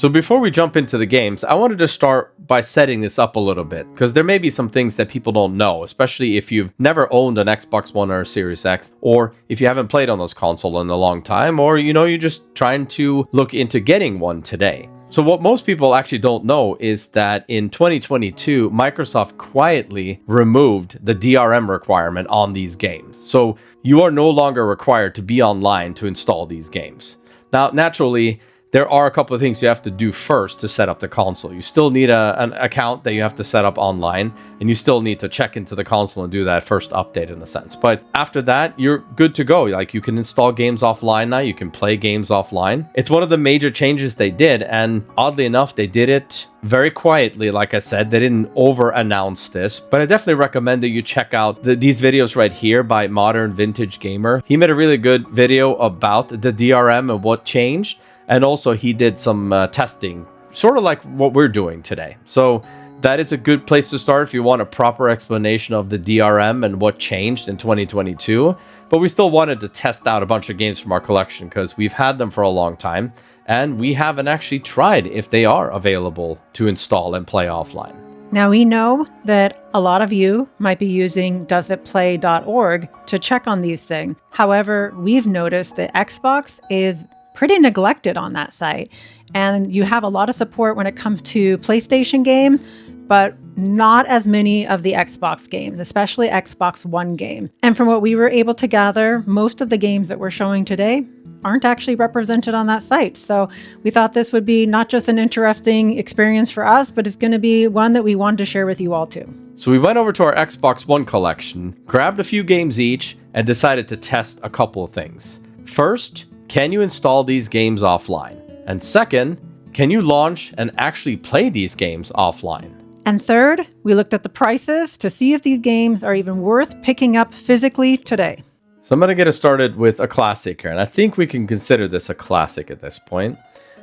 So before we jump into the games, I wanted to start by setting this up a little bit, because there may be some things that people don't know, especially if you've never owned an Xbox One or a Series X, or if you haven't played on those consoles in a long time, or you're just trying to look into getting one today. So what most people actually don't know is that in 2022, Microsoft quietly removed the DRM requirement on these games. So you are no longer required to be online to install these games. Now, naturally, there are a couple of things you have to do first to set up the console. You still need an account that you have to set up online, and you still need to check into the console and do that first update in a sense. But after that, you're good to go. Like, you can install games offline now. You can play games offline. It's one of the major changes they did, and oddly enough, they did it very quietly. Like I said, they didn't over-announce this, but I definitely recommend that you check out these videos right here by Modern Vintage Gamer. He made a really good video about the DRM and what changed. And also he did some testing, sort of like what we're doing today. So that is a good place to start if you want a proper explanation of the DRM and what changed in 2022. But we still wanted to test out a bunch of games from our collection because we've had them for a long time. And we haven't actually tried if they are available to install and play offline. Now, we know that a lot of you might be using doesitplay.org to check on these things. However, we've noticed that Xbox is pretty neglected on that site. And you have a lot of support when it comes to PlayStation games, but not as many of the Xbox games, especially Xbox One game. And from what we were able to gather, most of the games that we're showing today aren't actually represented on that site. So we thought this would be not just an interesting experience for us, but it's going to be one that we wanted to share with you all too. So we went over to our Xbox One collection, grabbed a few games each, and decided to test a couple of things. First, can you install these games offline? And second, can you launch and actually play these games offline? And third, we looked at the prices to see if these games are even worth picking up physically today. So I'm going to get us started with a classic here, and I think we can consider this a classic at this point.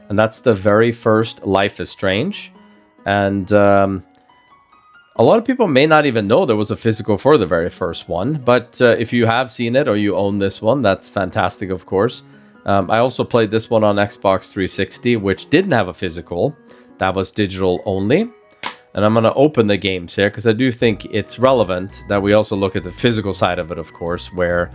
And that's the very first Life is Strange. And a lot of people may not even know there was a physical for the very first one, but if you have seen it or you own this one, that's fantastic, of course. I also played this one on Xbox 360, which didn't have a physical. That was digital only. And I'm going to open the games here because I do think it's relevant that we also look at the physical side of it, of course, where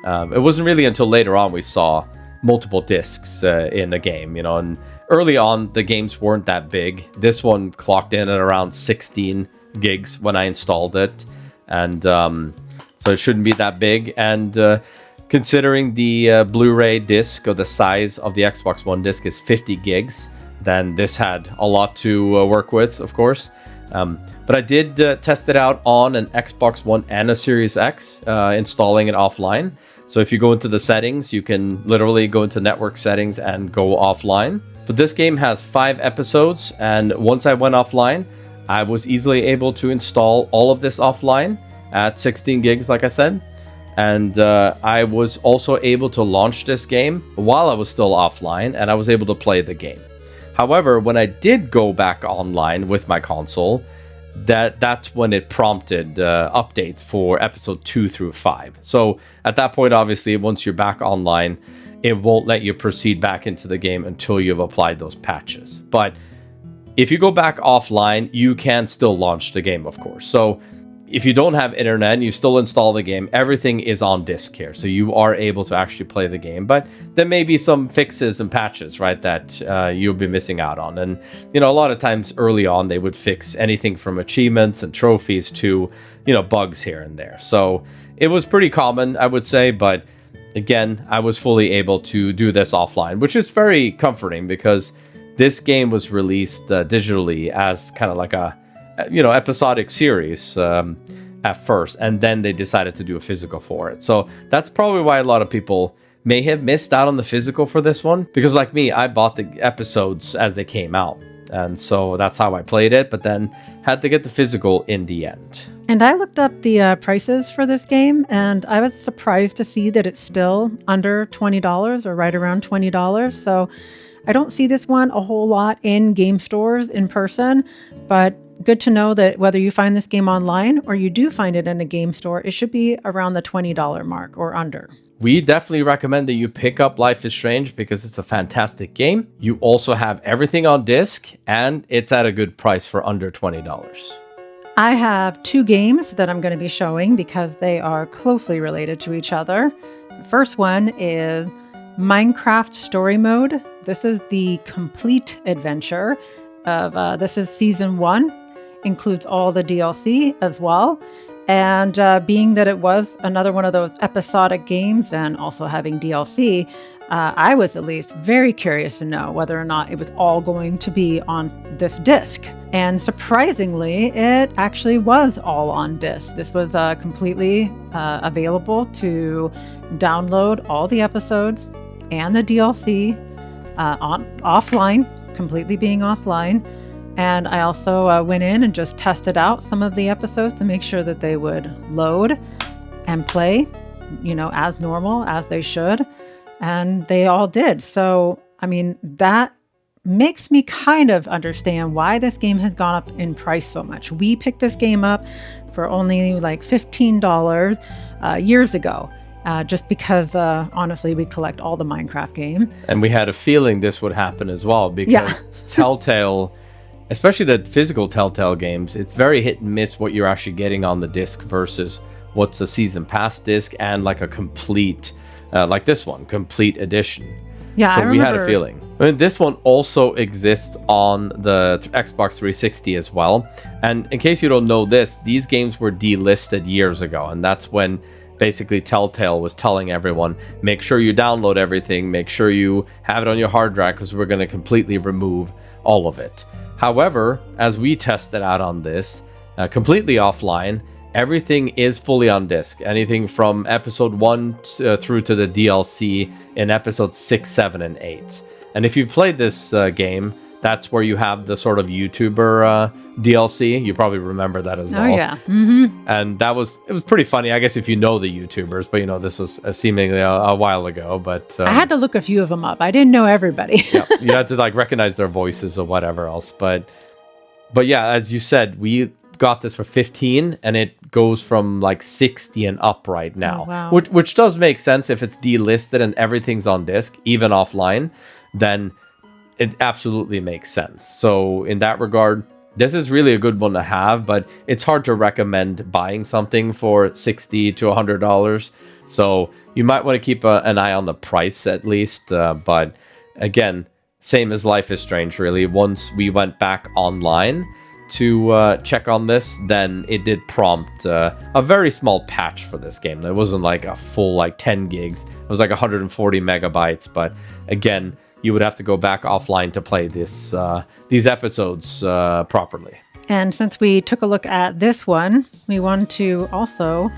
it wasn't really until later on we saw multiple discs in the game, and early on the games weren't that big. This one clocked in at around 16 gigs when I installed it. And so it shouldn't be that big. And considering the Blu-ray disc or the size of the Xbox One disc is 50 gigs, then this had a lot to work with, of course. But I did test it out on an Xbox One and a Series X, installing it offline. So if you go into the settings, you can literally go into network settings and go offline. But this game has 5 episodes, and once I went offline, I was easily able to install all of this offline at 16 gigs, like I said. And I was also able to launch this game while I was still offline, and I was able to play the game. However, when I did go back online with my console, that's when it prompted updates for episode 2 through 5. So at that point, obviously, once you're back online, it won't let you proceed back into the game until you've applied those patches. But if you go back offline, you can still launch the game, of course. So if you don't have internet and you still install the game, everything is on disk here. So you are able to actually play the game. But there may be some fixes and patches, right, that you'll be missing out on. And, a lot of times early on, they would fix anything from achievements and trophies to, bugs here and there. So it was pretty common, I would say. But again, I was fully able to do this offline, which is very comforting because this game was released digitally as kind of like a episodic series at first, and then they decided to do a physical for it. So that's probably why a lot of people may have missed out on the physical for this one, because like me, I bought the episodes as they came out, and so that's how I played it, but then had to get the physical in the end. And I looked up the prices for this game, and I was surprised to see that it's still under $20 or right around $20. So I don't see this one a whole lot in game stores in person, but good to know that whether you find this game online or you do find it in a game store, it should be around the $20 mark or under. We definitely recommend that you pick up Life is Strange because it's a fantastic game. You also have everything on disc, and it's at a good price for under $20. I have 2 games that I'm going to be showing because they are closely related to each other. The first one is Minecraft Story Mode. This is the complete adventure of, this is Season 1, includes all the DLC as well. And being that it was another one of those episodic games and also having DLC, I was at least very curious to know whether or not it was all going to be on this disc. And surprisingly, it actually was all on disc. This was completely available to download all the episodes and the DLC offline, completely being offline. And I also went in and just tested out some of the episodes to make sure that they would load and play, as normal, as they should. And they all did. So, I mean, that makes me kind of understand why this game has gone up in price so much. We picked this game up for only like $15 years ago. Just because, honestly, we collect all the Minecraft games. And we had a feeling this would happen as well because Telltale, especially the physical Telltale games, it's very hit and miss what you're actually getting on the disc versus what's a season pass disc and like a complete, like this one, complete edition. Yeah, so we had a feeling. I mean, this one also exists on the Xbox 360 as well. And in case you don't know this, these games were delisted years ago, and that's when basically Telltale was telling everyone, make sure you download everything, make sure you have it on your hard drive because we're going to completely remove all of it. However, as we tested out on this, completely offline, everything is fully on disc. Anything from episode 1 through to the DLC in episodes 6, 7, and 8. And if you've played this game, that's where you have the sort of YouTuber DLC. You probably remember that as well. Oh, yeah. Mm-hmm. And it was pretty funny, I guess, if you know the YouTubers, but this was seemingly a while ago. But I had to look a few of them up. I didn't know everybody. Yeah, you had to recognize their voices or whatever else. But yeah, as you said, we got this for 15 and it goes from 60 and up right now. Oh, wow. Which does make sense. If it's delisted and everything's on disc, even offline, then it absolutely makes sense. So in that regard, this is really a good one to have, but it's hard to recommend buying something for $60 to $100. So you might want to keep an eye on the price at least. But again, same as Life is Strange, really. Once we went back online to check on this, then it did prompt a very small patch for this game. It wasn't a full 10 gigs. It was 140 megabytes. But again, you would have to go back offline to play these episodes properly. And since we took a look at this one, we wanted to also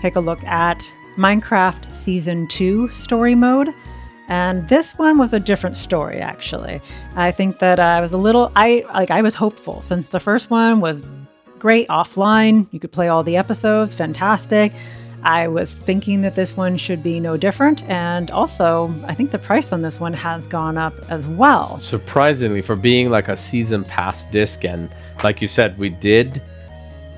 take a look at Minecraft Season 2 Story Mode. And this one was a different story, actually. I think that I was I was hopeful since the first one was great offline. You could play all the episodes, fantastic. I was thinking that this one should be no different. And also, I think the price on this one has gone up as well. Surprisingly, for being a season pass disc, and like you said, we did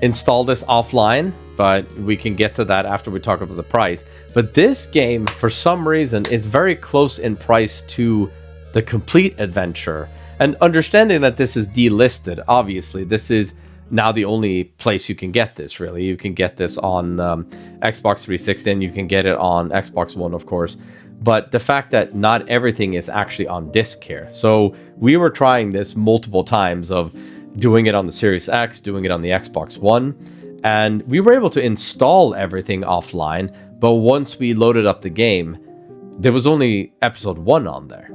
install this offline, but we can get to that after we talk about the price. But this game, for some reason, is very close in price to the complete adventure. And understanding that this is delisted, obviously, this is now the only place you can get this, really. You can get this on Xbox 360, and you can get it on Xbox One, of course. But the fact that not everything is actually on disc here. So we were trying this multiple times of doing it on the Series X, doing it on the Xbox One, and we were able to install everything offline. But once we loaded up the game, there was only episode 1 on there.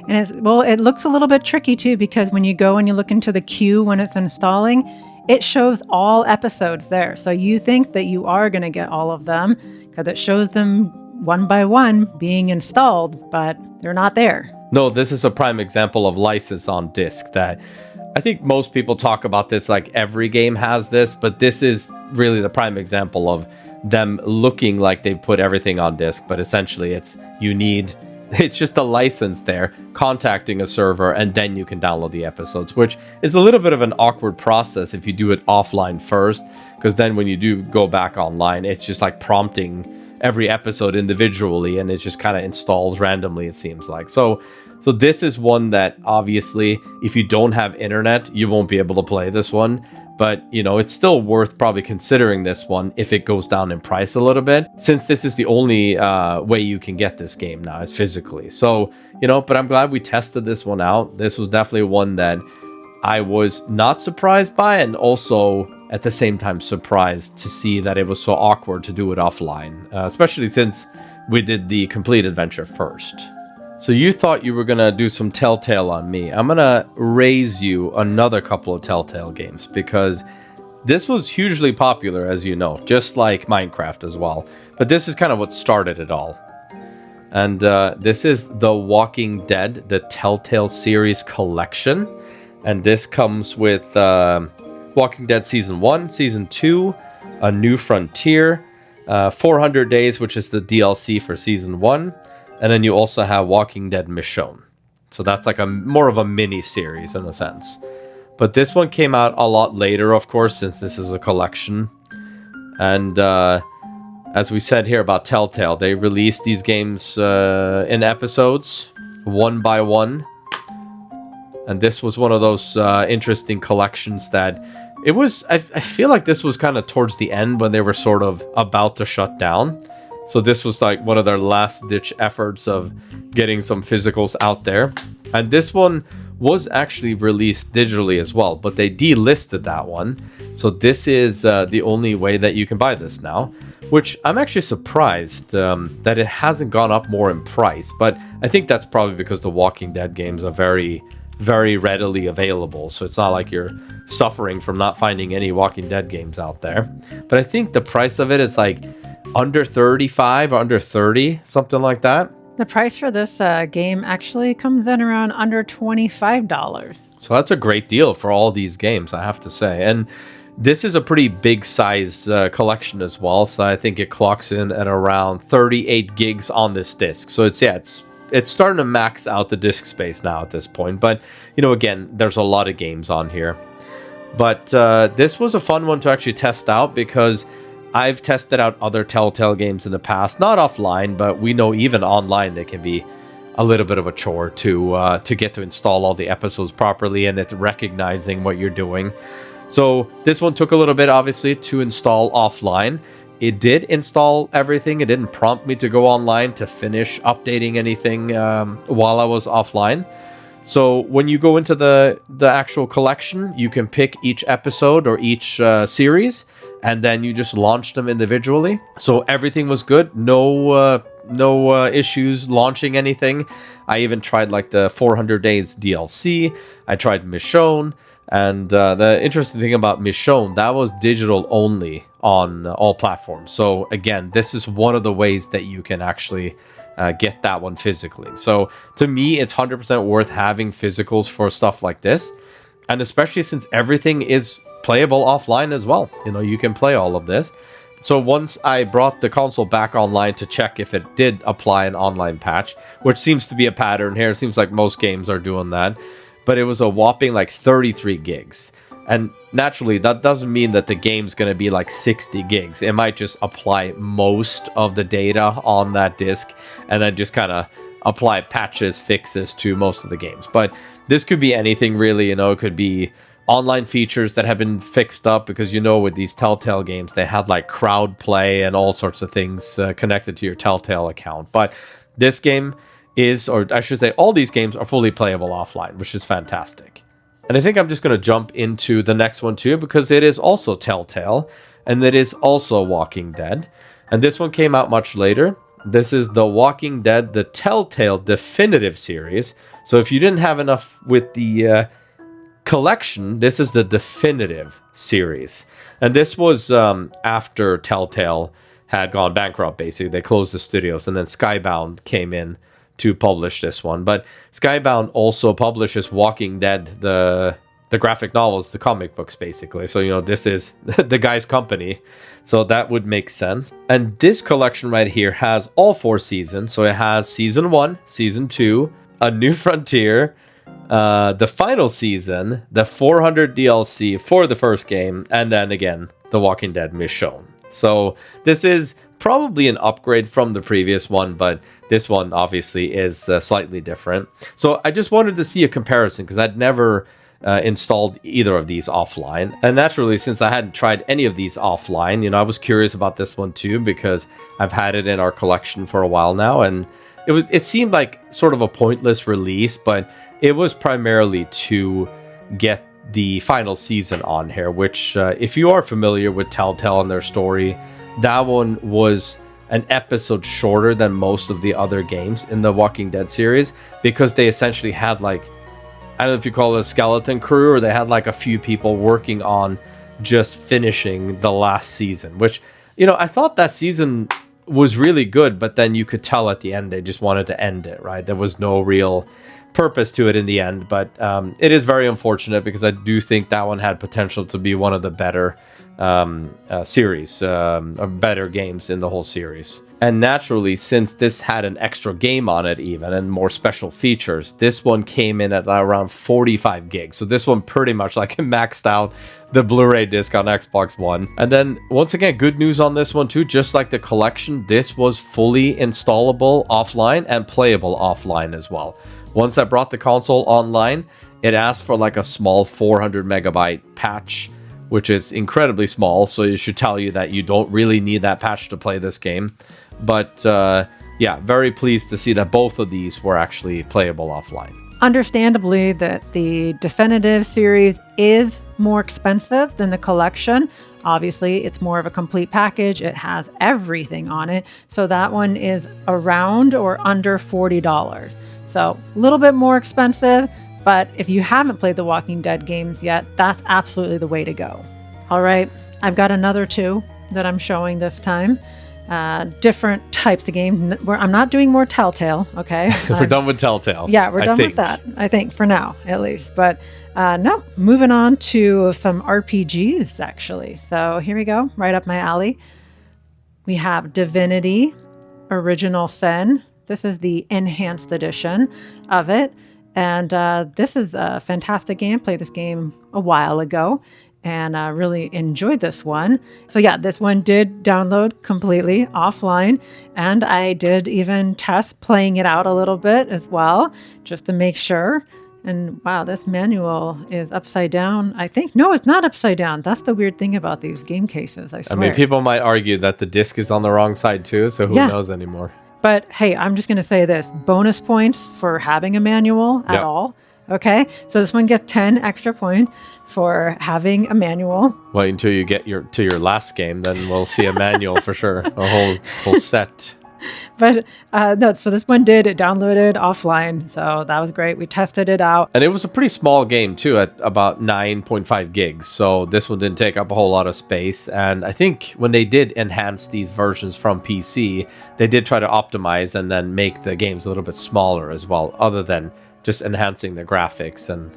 And it looks a little bit tricky too, because when you go and you look into the queue when it's installing, it shows all episodes there. So you think that you are going to get all of them because it shows them one by one being installed, but they're not there. No, this is a prime example of license on disc that I think most people talk about this every game has this, but this is really the prime example of them looking like they've put everything on disc, but essentially it's you need It's just a license there, contacting a server, and then you can download the episodes, which is a little bit of an awkward process if you do it offline first, because then when you do go back online, it's just like prompting every episode individually, and it just kind of installs randomly, it seems like. So this is one that obviously, if you don't have internet, you won't be able to play this one. But, you know, it's still worth probably considering this one if it goes down in price a little bit, since this is the only way you can get this game now, is physically. So, you know, but I'm glad we tested this one out. This was definitely one that I was not surprised by, and also at the same time surprised to see that it was so awkward to do it offline, especially since we did the complete adventure first. So you thought you were going to do some Telltale on me. I'm going to raise you another couple of Telltale games, because this was hugely popular, as you know, just like Minecraft as well. But this is kind of what started it all. And this is The Walking Dead, the Telltale series collection. And this comes with Walking Dead Season 1, Season 2, A New Frontier, 400 Days, which is the DLC for Season 1. And then you also have Walking Dead Michonne. So that's like a more of a mini series in a sense. But this one came out a lot later, of course, since this is a collection. And as we said here about Telltale, they released these games in episodes, one by one. And this was one of those interesting collections that it was, I feel like this was kind of towards the end when they were sort of about to shut down. So this was like one of their last ditch efforts of getting some physicals out there. And this one was actually released digitally as well, but they delisted that one. So this is the only way that you can buy this now, which I'm actually surprised that it hasn't gone up more in price. But I think that's probably because the Walking Dead games are very, very readily available. So it's not like you're suffering from not finding any Walking Dead games out there. But I think the price of it is like under 35 or under 30, something like that. The price for this game actually comes in around under $25. So that's a great deal for all these games, I have to say. And this is a pretty big size collection as well. So I think it clocks in at around 38 gigs on this disc. So it's starting to max out the disk space now at this point. But, you know, again, there's a lot of games on here. But this was a fun one to actually test out, because I've tested out other Telltale games in the past, not offline, but we know even online they can be a little bit of a chore to get to install all the episodes properly, and it's recognizing what you're doing. So this one took a little bit, obviously, to install offline. It did install everything. It didn't prompt me to go online to finish updating anything while I was offline. So when you go into the actual collection, you can pick each episode or each series, and then you just launch them individually. So everything was good. No issues launching anything. I even tried like the 400 Days DLC. I tried Michonne. And the interesting thing about Michonne, that was digital only on all platforms. So again, this is one of the ways that you can actually get that one physically. So to me, it's 100% worth having physicals for stuff like this. And especially since everything is playable offline as well. You know, you can play all of this. So once I brought the console back online to check if it did apply an online patch, which seems to be a pattern here. It seems like most games are doing that. But it was a whopping like 33 gigs. And naturally, that doesn't mean that the game's going to be like 60 gigs. It might just apply most of the data on that disk and then just kind of apply patches, fixes to most of the games. But this could be anything really, you know, it could be online features that have been fixed up, because, you know, with these Telltale games, they had like crowd play and all sorts of things connected to your Telltale account. But this game is, or I should say all these games are fully playable offline, which is fantastic. And I think I'm just going to jump into the next one too, because it is also Telltale, and it is also Walking Dead. And this one came out much later. This is The Walking Dead, the Telltale Definitive Series. So if you didn't have enough with the collection, this is the Definitive Series. And this was after Telltale had gone bankrupt, basically. They closed the studios, and then Skybound came in to publish this one. But Skybound also publishes Walking Dead, the the graphic novels, the comic books, basically. So, you know, this is the guy's company. So that would make sense. And this collection right here has all 4 seasons. So it has season 1, season 2, A New Frontier, the final season, the 400 DLC for the first game, and then again, The Walking Dead Michonne. So this is probably an upgrade from the previous one, but this one obviously is slightly different. So I just wanted to see a comparison because I'd never installed either of these offline. And naturally, since I hadn't tried any of these offline, you know, I was curious about this one too, because I've had it in our collection for a while now, and it seemed like sort of a pointless release, but it was primarily to get the final season on here, which if you are familiar with Telltale and their story, that one was an episode shorter than most of the other games in the Walking Dead series, because they essentially had like, I don't know if you call it a skeleton crew, or they had like a few people working on just finishing the last season, which, you know, I thought that season was really good, but then you could tell at the end they just wanted to end it, right? There was no real purpose to it in the end, but it is very unfortunate because I do think that one had potential to be one of the better series, or better games in the whole series. And naturally, since this had an extra game on it even, and more special features, this one came in at around 45 gigs. So this one pretty much like maxed out the Blu-ray disc on Xbox One. And then once again, good news on this one too, just like the collection, this was fully installable offline and playable offline as well. Once I brought the console online, it asked for like a small 400 megabyte patch, which is incredibly small, so it should tell you that you don't really need that patch to play this game. But yeah, very pleased to see that both of these were actually playable offline. Understandably, that the definitive series is more expensive than the collection. Obviously, it's more of a complete package. It has everything on it. So that one is around or under $40. So a little bit more expensive, but if you haven't played the Walking Dead games yet, that's absolutely the way to go. All right, I've got another 2 that I'm showing this time. Different types of games. I'm not doing more Telltale, okay? We're done with Telltale. Yeah, we're done with that, I think, for now, at least. But no, moving on to some RPGs, actually. So here we go, right up my alley. We have Divinity Original Sin. This is the enhanced edition of it. And this is a fantastic game. Played this game a while ago and really enjoyed this one. So yeah, this one did download completely offline. And I did even test playing it out a little bit as well, just to make sure. And wow, this manual is upside down. I think, no, it's not upside down. That's the weird thing about these game cases, I swear. I mean, people might argue that the disc is on the wrong side too, so who knows anymore. But hey, I'm just going to say this. Bonus points for having a manual at all. Okay? So this one gets 10 extra points for having a manual. Well, until you get to your last game, then we'll see a manual for sure. A whole set. But no, so this one it downloaded offline. So that was great. We tested it out. And it was a pretty small game too, at about 9.5 gigs. So this one didn't take up a whole lot of space. And I think when they did enhance these versions from PC, they did try to optimize and then make the games a little bit smaller as well, other than just enhancing the graphics and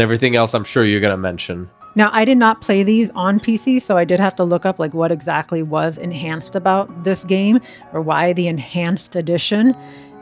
everything else I'm sure you're going to mention. Now, I did not play these on PC, so I did have to look up like what exactly was enhanced about this game, or why the enhanced edition.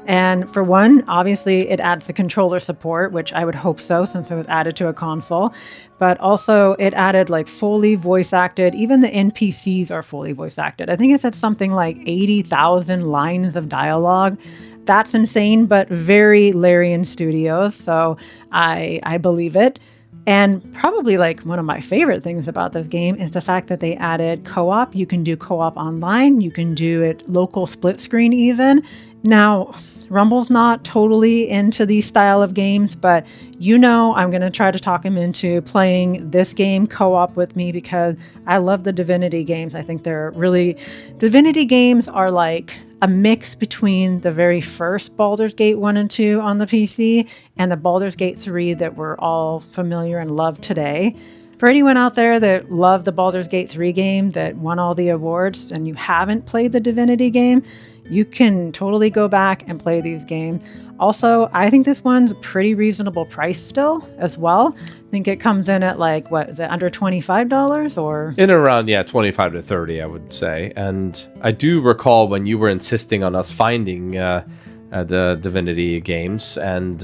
And for one, obviously it adds the controller support, which I would hope so since it was added to a console. But also it added like fully voice acted, even the NPCs are fully voice acted. I think it said something like 80,000 lines of dialogue. That's insane, but very Larian Studios, so I believe it. And probably like one of my favorite things about this game is the fact that they added co-op. You can do co-op online. You can do it local split screen even. Now, Rumble's not totally into these style of games, but you know I'm going to try to talk him into playing this game co-op with me because I love the Divinity games. I think they're really... Divinity games are like a mix between the very first Baldur's Gate 1 and 2 on the PC and the Baldur's Gate 3 that we're all familiar and love today. For anyone out there that loved the Baldur's Gate 3 game that won all the awards and you haven't played the Divinity game, you can totally go back and play these games. Also, I think this one's a pretty reasonable price still as well. I think it comes in at like, what is it, under $25 or? In around, 25 to 30, I would say. And I do recall when you were insisting on us finding the Divinity games, and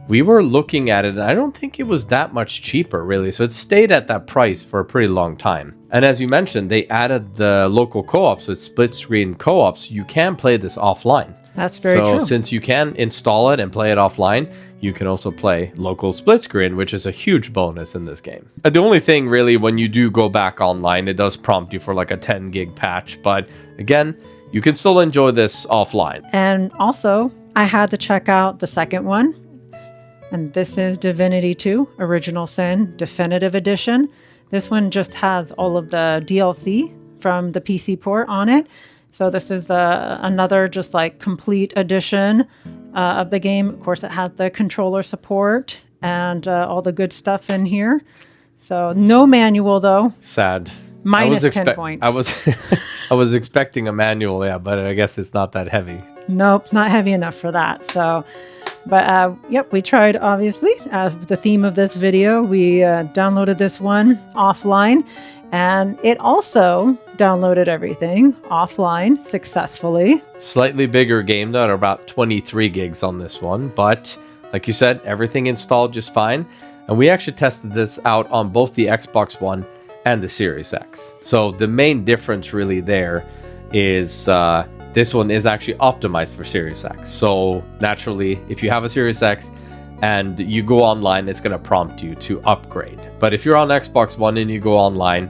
we were looking at it, and I don't think it was that much cheaper, really. So it stayed at that price for a pretty long time. And as you mentioned, they added the local co-ops with split-screen co-ops. You can play this offline. That's very true. So since you can install it and play it offline, you can also play local split screen, which is a huge bonus in this game. The only thing really, when you do go back online, it does prompt you for like a 10 gig patch. But again, you can still enjoy this offline. And also, I had to check out the second one. And this is Divinity 2 Original Sin Definitive Edition. This one just has all of the DLC from the PC port on it. So this is another just like complete edition of the game. Of course, it has the controller support and all the good stuff in here. So no manual though. Sad. Minus 10 points. I was expecting a manual, but I guess it's not that heavy. Nope, not heavy enough for that. So, but yep, we tried, obviously, as the theme of this video, we downloaded this one offline. And it also downloaded everything offline successfully. Slightly bigger game though, at about 23 gigs on this one. But like you said, everything installed just fine. And we actually tested this out on both the Xbox One and the Series X. So the main difference really there is this one is actually optimized for Series X. So naturally, if you have a Series X and you go online, it's going to prompt you to upgrade. But if you're on Xbox One and you go online,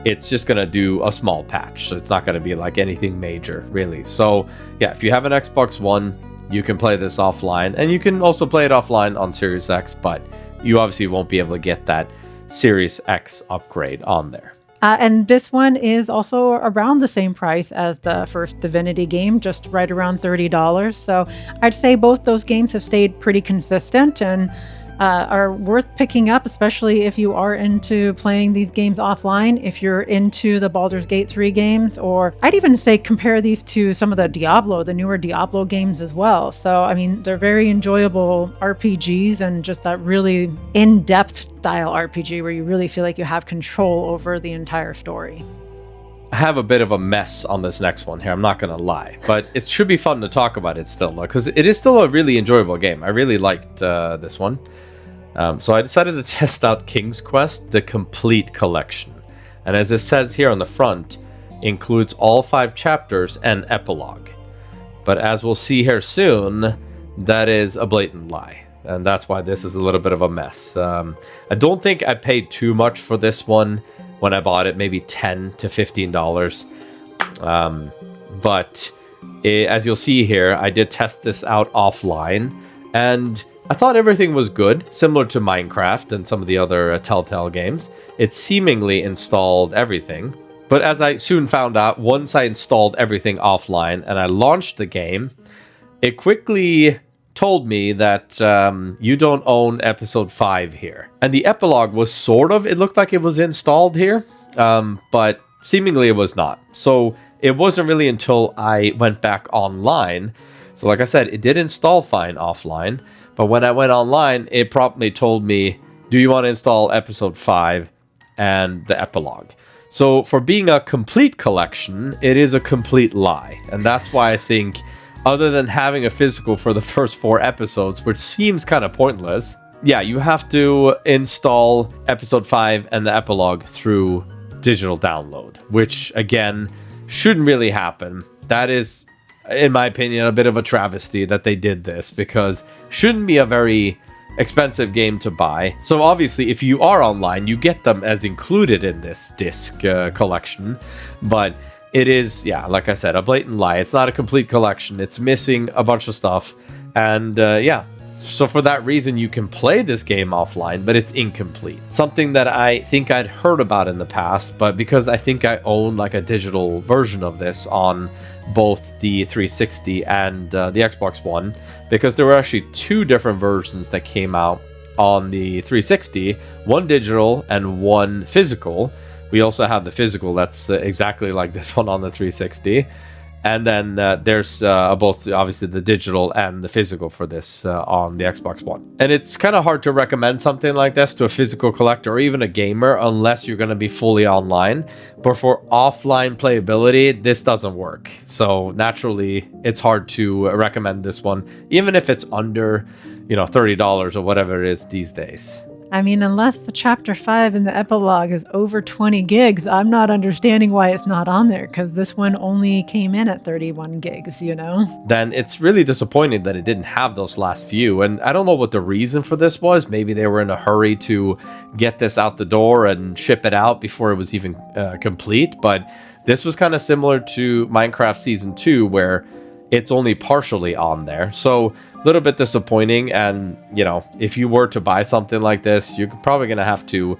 it's just going to do a small patch. So it's not going to be like anything major, really. So yeah, if you have an Xbox One, you can play this offline. And you can also play it offline on Series X, but you obviously won't be able to get that Series X upgrade on there. And this one is also around the same price as the first Divinity game, just right around $30. So I'd say both those games have stayed pretty consistent and are worth picking up, especially if you are into playing these games offline, if you're into the Baldur's Gate 3 games, or I'd even say compare these to some of the newer Diablo games as well. So, I mean, they're very enjoyable RPGs and just that really in-depth style RPG where you really feel like you have control over the entire story. I have a bit of a mess on this next one here, I'm not going to lie. But it should be fun to talk about it still, because it is still a really enjoyable game. I really liked this one. So I decided to test out King's Quest, the complete collection. And as it says here on the front, includes all 5 chapters and epilogue. But as we'll see here soon, that is a blatant lie. And that's why this is a little bit of a mess. I don't think I paid too much for this one when I bought it, maybe $10 to $15. But as you'll see here, I did test this out offline. And I thought everything was good, similar to Minecraft and some of the other Telltale games. It seemingly installed everything. But as I soon found out, once I installed everything offline and I launched the game, it quickly told me that you don't own episode 5 here. And the epilogue was it looked like it was installed here, but seemingly it was not. So it wasn't really until I went back online. So like I said, it did install fine offline. But when I went online, it promptly told me, do you want to install episode 5 and the epilogue? So for being a complete collection, it is a complete lie. And that's why I think, other than having a physical for the first 4 episodes, which seems kind of pointless, yeah, you have to install episode 5 and the epilogue through digital download, which again, shouldn't really happen. That is, in my opinion, a bit of a travesty that they did this, because shouldn't be a very expensive game to buy. So obviously, if you are online, you get them as included in this disc collection. But it is, yeah, like I said, a blatant lie. It's not a complete collection. It's missing a bunch of stuff. And yeah, so for that reason, you can play this game offline, but it's incomplete. Something that I think I'd heard about in the past, but because I think I own like a digital version of this on both the 360 and the Xbox One, because there were actually 2 different versions that came out on the 360, one digital and one physical. We also have the physical that's exactly like this one on the 360. And then there's both, obviously, the digital and the physical for this on the Xbox One. And it's kind of hard to recommend something like this to a physical collector or even a gamer unless you're going to be fully online. But for offline playability, this doesn't work. So naturally, it's hard to recommend this one, even if it's under, $30 or whatever it is these days. I mean, unless the chapter 5 in the epilogue is over 20 gigs, I'm not understanding why it's not on there, because this one only came in at 31 gigs, Then it's really disappointing that it didn't have those last few. And I don't know what the reason for this was. Maybe they were in a hurry to get this out the door and ship it out before it was even complete. But this was kind of similar to Minecraft Season 2, where it's only partially on there. So a little bit disappointing. And, if you were to buy something like this, you're probably going to have to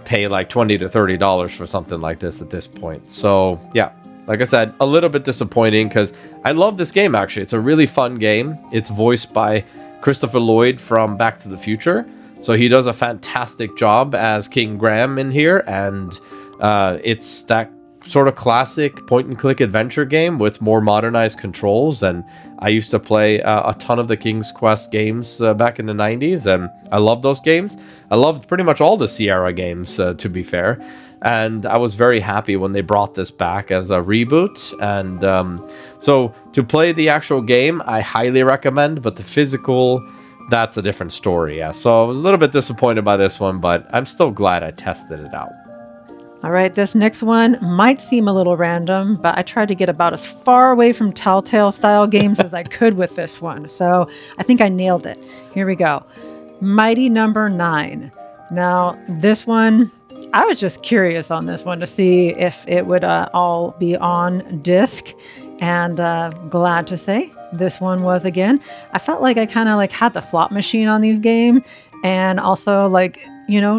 pay like $20 to $30 for something like this at this point. So, yeah, like I said, a little bit disappointing because I love this game, actually. It's a really fun game. It's voiced by Christopher Lloyd from Back to the Future. So he does a fantastic job as King Graham in here. And it's that sort of classic point-and-click adventure game with more modernized controls. And I used to play a ton of the King's Quest games back in the 90s, and I love those games. I loved pretty much all the Sierra games, to be fair. And I was very happy when they brought this back as a reboot. And so to play the actual game, I highly recommend, but the physical, that's a different story. Yeah. So I was a little bit disappointed by this one, but I'm still glad I tested it out. All right, this next one might seem a little random, but I tried to get about as far away from Telltale style games as I could with this one. So I think I nailed it. Here we go. Mighty Number 9. Now, this one, I was just curious on this one to see if it would all be on disc. And glad to say this one was again. I felt like I kind of had the flop machine on these games, and also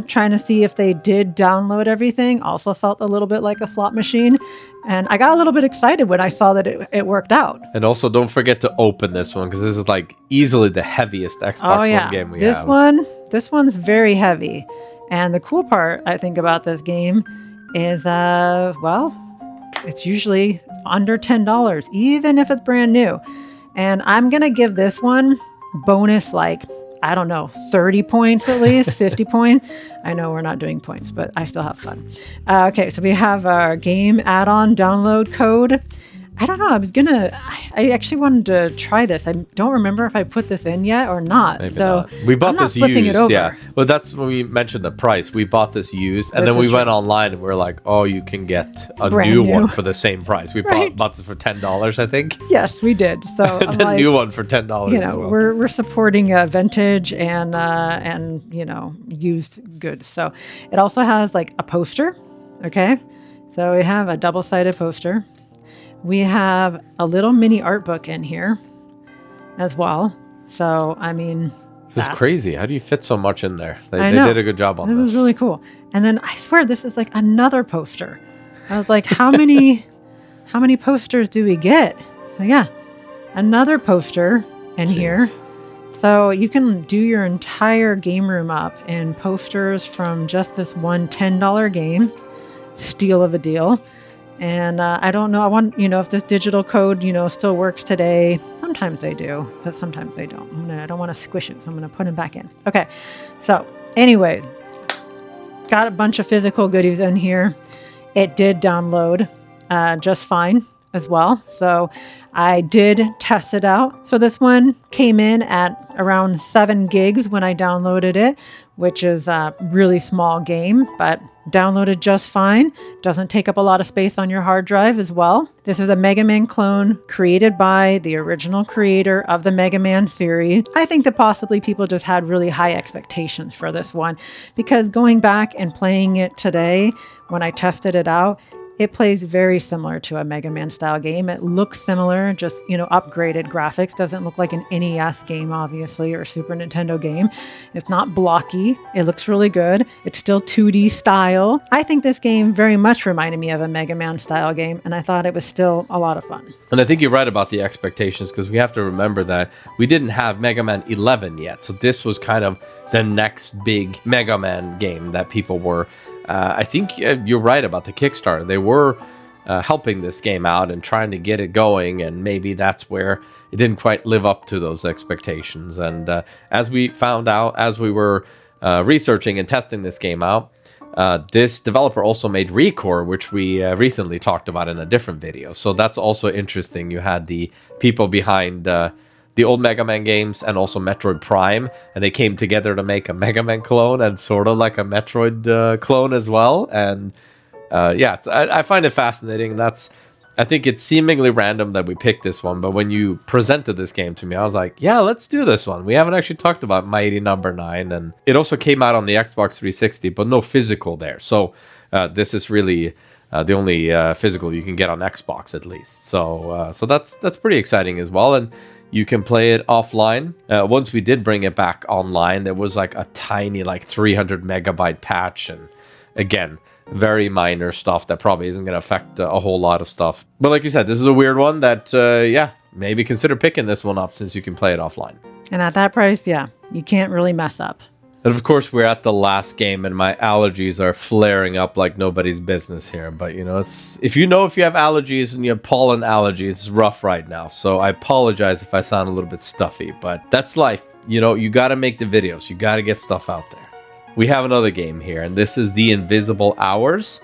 trying to see if they did download everything also felt a little bit like a flop machine. And I got a little bit excited when I saw that it worked out. And also don't forget to open this one, because this is easily the heaviest Xbox One game we have. This one's very heavy. And the cool part I think about this game is, it's usually under $10, even if it's brand new. And I'm going to give this one bonus, 30 points at least, 50 points. I know we're not doing points, but I still have fun. Okay, so we have our game add-on download code. I don't know. I actually wanted to try this. I don't remember if I put this in yet or not. Maybe not. We bought this used. Yeah. Well, that's when we mentioned the price. We bought this used, and then we went online and we're like, oh, you can get a new one for the same price. We bought this for $10, I think. Yes, we did. So and the new one for $10. We're supporting vintage and used goods. So it also has a poster. Okay. So we have a double-sided poster. We have a little mini art book in here as well. So, this is crazy. How do you fit so much in there? They did a good job on this. This is really cool. And then I swear this is another poster. I was like, how many posters do we get? So yeah, another poster in here. So you can do your entire game room up in posters from just this one $10 game. Steal of a deal. And I don't know. I want, if this digital code, still works today. Sometimes they do, but sometimes they don't. I don't want to squish it, so I'm going to put it back in. Okay. So anyway, got a bunch of physical goodies in here. It did download just fine as well. So I did test it out. So this one came in at around 7 gigs when I downloaded it, which is a really small game, but downloaded just fine. Doesn't take up a lot of space on your hard drive as well. This is a Mega Man clone created by the original creator of the Mega Man series. I think that possibly people just had really high expectations for this one, because going back and playing it today, when I tested it out, it plays very similar to a Mega Man style game. It looks similar, just, upgraded graphics. Doesn't look like an NES game, obviously, or a Super Nintendo game. It's not blocky. It looks really good. It's still 2D style. I think this game very much reminded me of a Mega Man style game, and I thought it was still a lot of fun. And I think you're right about the expectations, because we have to remember that we didn't have Mega Man 11 yet. So this was kind of the next big Mega Man game that people were, I think you're right about the Kickstarter. They were helping this game out and trying to get it going, and maybe that's where it didn't quite live up to those expectations. And as we found out as we were researching and testing this game out, this developer also made Recore, which we recently talked about in a different video. So that's also interesting. You had the people behind the old Mega Man games and also Metroid Prime, and they came together to make a Mega Man clone and sort of like a Metroid clone as well. And yeah, I find it fascinating. I think it's seemingly random that we picked this one, but when you presented this game to me, I was like, yeah, let's do this one. We haven't actually talked about Mighty Number 9, and it also came out on the Xbox 360, but no physical there. So this is really the only physical you can get on Xbox, at least. So that's pretty exciting as well, and you can play it offline. Once we did bring it back online, there was like a tiny 300 megabyte patch, and again, very minor stuff that probably isn't going to affect a whole lot of stuff. But like you said, this is a weird one that, yeah, maybe consider picking this one up since you can play it offline. And at that price, yeah, you can't really mess up. And of course, we're at the last game, and my allergies are flaring up like nobody's business here. But, you know, if you have allergies and you have pollen allergies, it's rough right now. So I apologize if I sound a little bit stuffy, but that's life. You know, you got to make the videos. You got to get stuff out there. We have another game here, and this is The Invisible Hours.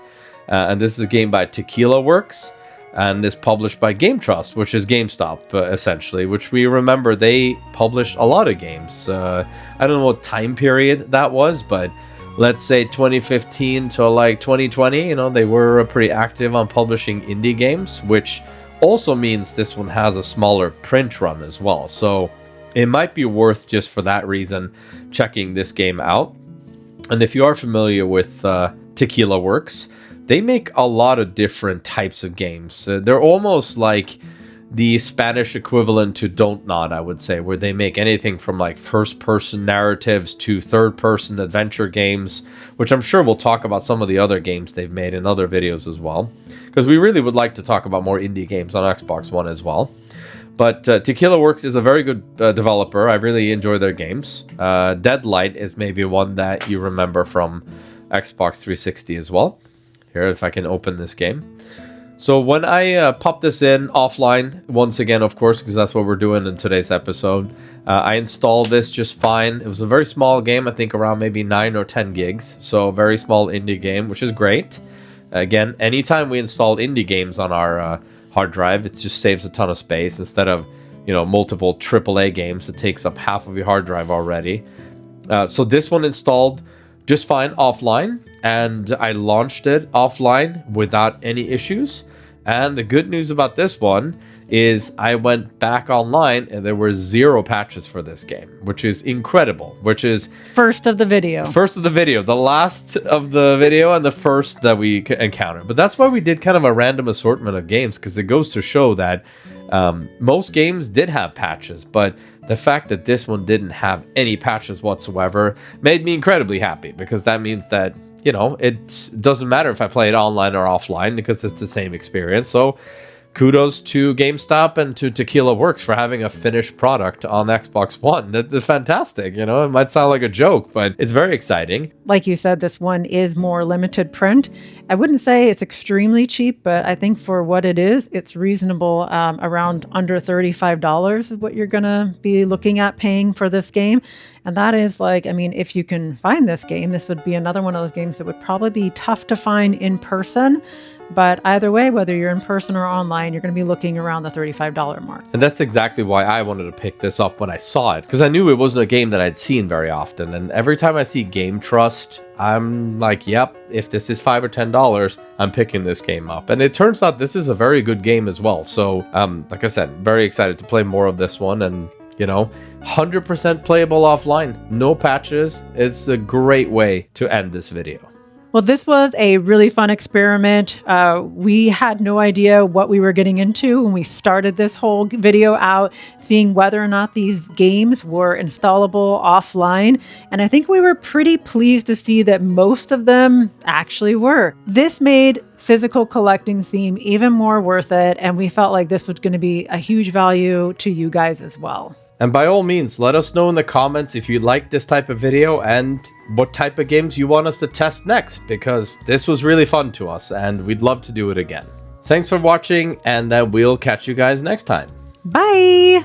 And this is a game by Tequila Works, and is published by Game Trust, which is GameStop, essentially, which we remember they published a lot of games. I don't know what time period that was, but let's say 2015 to 2020, you know, they were pretty active on publishing indie games, which also means this one has a smaller print run as well. So it might be worth, just for that reason, checking this game out. And if you are familiar with Tequila Works, they make a lot of different types of games. They're almost like the Spanish equivalent to Don't Nod, I would say, where they make anything from first-person narratives to third-person adventure games, which I'm sure we'll talk about some of the other games they've made in other videos as well, because we really would like to talk about more indie games on Xbox One as well. But Tequila Works is a very good developer. I really enjoy their games. Deadlight is maybe one that you remember from Xbox 360 as well. Here, if I can open this game. So when I pop this in offline, once again, of course, because that's what we're doing in today's episode, I installed this just fine. It was a very small game, I think around maybe 9 or 10 gigs. So a very small indie game, which is great. Again, anytime we install indie games on our hard drive, it just saves a ton of space. Instead of, you know, multiple AAA games, it takes up half of your hard drive already. So this one installed just fine offline, and I launched it offline without any issues. And the good news about this one is I went back online and there were 0 patches for this game, which is incredible, which is First of the video, the last of the video and the first that we encountered. But that's why we did kind of a random assortment of games, because it goes to show that most games did have patches, but the fact that this one didn't have any patches whatsoever made me incredibly happy, because that means that, you know, it doesn't matter if I play it online or offline, because it's the same experience. So kudos to GameStop and to Tequila Works for having a finished product on Xbox One. That's fantastic. You know, it might sound like a joke, but it's very exciting. Like you said, this one is more limited print. I wouldn't say it's extremely cheap, but I think for what it is, it's reasonable. Around under $35 is what you're going to be looking at paying for this game. And that is if you can find this game, this would be another one of those games that would probably be tough to find in person. But either way, whether you're in person or online, you're going to be looking around the $35 mark. And that's exactly why I wanted to pick this up when I saw it, because I knew it wasn't a game that I'd seen very often. And every time I see Game Trust, I'm like, yep, if this is $5 or $10, I'm picking this game up. And it turns out this is a very good game as well. So, like I said, very excited to play more of this one. And, you know, 100% playable offline, no patches. It's a great way to end this video. Well, this was a really fun experiment. We had no idea what we were getting into when we started this whole video out, seeing whether or not these games were installable offline. And I think we were pretty pleased to see that most of them actually were. This made physical collecting seem even more worth it, and we felt like this was going to be a huge value to you guys as well. And by all means, let us know in the comments if you like this type of video and what type of games you want us to test next, because this was really fun to us and we'd love to do it again. Thanks for watching, and then we'll catch you guys next time. Bye!